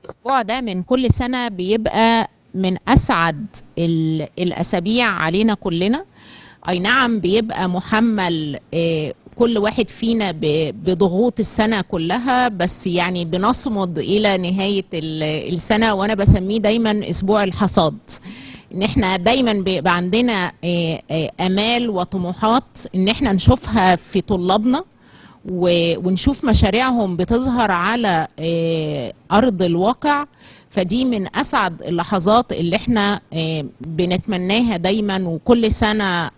الأسبوع ده من كل سنة بيبقى من أسعد الأسابيع علينا كلنا. أي نعم، بيبقى محمل كل واحد فينا بضغوط السنة كلها، بس يعني بنصمد إلى نهاية السنة، وأنا بسميه دايما أسبوع الحصاد. إن احنا دايما بيبقى عندنا آمال وطموحات إن احنا نشوفها في طلابنا، ونشوف مشاريعهم بتظهر على أرض الواقع. فدي من أسعد اللحظات اللي احنا بنتمناها دايما، وكل سنة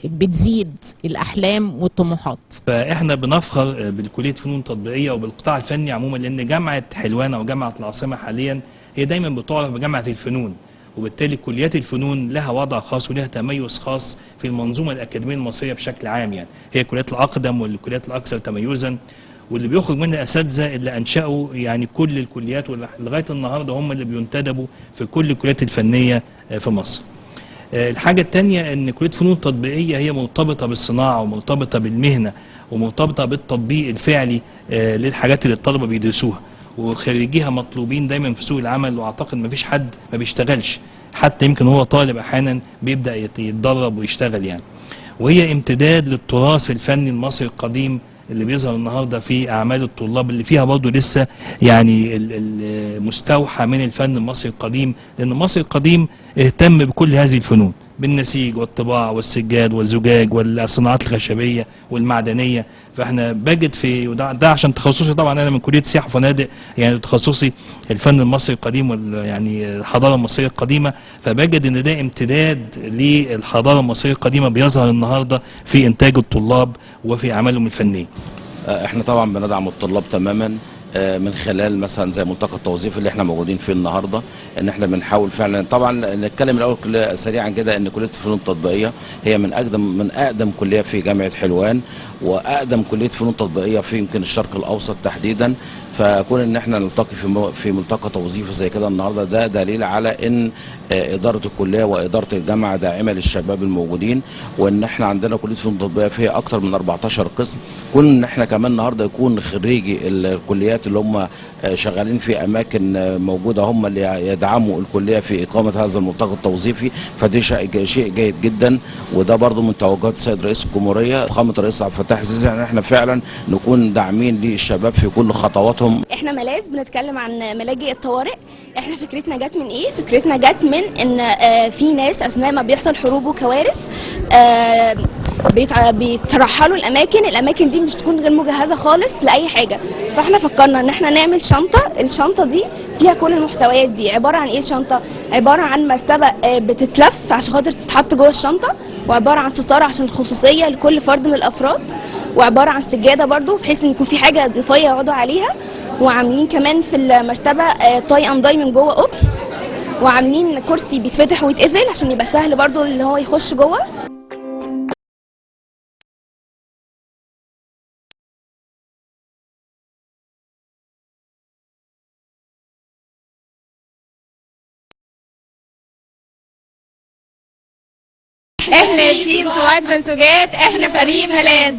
بتزيد الأحلام والطموحات. فاحنا بنفخر بالكليه فنون تطبيقيه وبالقطاع الفني عموما، لان جامعه حلوان او جامعه العاصمه حاليا هي دايما بتعرف بجامعه الفنون، وبالتالي كليات الفنون لها وضع خاص ولها تميز خاص في المنظومه الاكاديميه المصريه بشكل عام. يعني هي الكليات الاقدم والكليات الاكثر تميزا، واللي بيخرج منها الاساتذه اللي انشأوا يعني كل الكليات، ولغايه النهارده هم اللي بينتدبوا في كل الكليات الفنيه في مصر. الحاجة التانية ان كلية فنون تطبيقية هي مرتبطة بالصناعة ومرتبطة بالمهنة ومرتبطة بالتطبيق الفعلي للحاجات اللي الطلبة بيدرسوها، وخريجيها مطلوبين دايما في سوق العمل، واعتقد ما فيش حد ما بيشتغلش، حتى يمكن هو طالب احيانا بيبدأ يتدرب ويشتغل يعني. وهي امتداد للتراث الفني المصري القديم اللي بيظهر النهارده في اعمال الطلاب، اللي فيها برضه لسه يعني المستوحى من الفن المصري القديم، لان المصري القديم اهتم بكل هذه الفنون، بالنسيج والطباعه والسجاد والزجاج والصناعات الخشبيه والمعدنيه. فاحنا بجد في ده عشان تخصصي، طبعا انا من كليه سياحه وفنادق، يعني تخصصي الفن المصري القديم يعني الحضاره المصريه القديمه، فبجد ان ده امتداد للحضاره المصريه القديمه بيظهر النهارده في انتاج الطلاب وفي اعمالهم الفنيه. احنا طبعا بندعم الطلاب تماما من خلال مثلا زي ملتقى التوظيف اللي احنا موجودين فيه النهارده، ان احنا بنحاول فعلا طبعا نتكلم الاول سريعا كده ان كليه الفنون التطبيقيه هي من اقدم كليه في جامعه حلوان، واقدم كليه فنون تطبيقيه في يمكن الشرق الاوسط تحديدا. فكون ان احنا نلتقي في ملتقى توظيفي زي كده النهارده، ده دليل على ان اداره الكليه واداره الجامعه داعمه للشباب الموجودين، وان احنا عندنا كليه فنون تطبيقيه فيها اكثر من 14 قسم. كون ان احنا كمان النهارده يكون خريجي الكليات اللي هم شغالين في اماكن موجوده هم اللي يدعموا الكليه في اقامه هذا الملتقى التوظيفي، فدي شيء جيد جدا. وده برضو من توجهات السيد رئيس الجمهوريه فخامه الرئيس عبد الفتاح السيسي، ان احنا فعلا نكون داعمين للشباب في كل خطواتهم. احنا ملاذ بنتكلم عن ملاجئ الطوارئ. احنا فكرتنا جت من ايه؟ فكرتنا جت من ان في ناس اثناء ما بيحصل حروب وكوارث بيترحلوا الاماكن دي مش تكون غير مجهزه خالص لاي حاجه. فاحنا فكرنا ان احنا نعمل الشنطه دي فيها كل المحتويات دي. عباره عن ايه الشنطه؟ عباره عن مرتبه بتتلف عشان خاطر تتحط جوه الشنطه، وعباره عن ستاره عشان الخصوصيه لكل فرد من الافراد، وعباره عن سجاده برضو بحيث ان يكون في حاجه اضافيه يقعدوا عليها، وعاملين كمان في المرتبه تاي اند داي من جوه قطن، وعاملين كرسي بيتفتح ويتقفل عشان يبقى سهل برضو اللي هو يخش جوه. احنا تيم فؤاد منسوجات، احنا فريق ملاذ.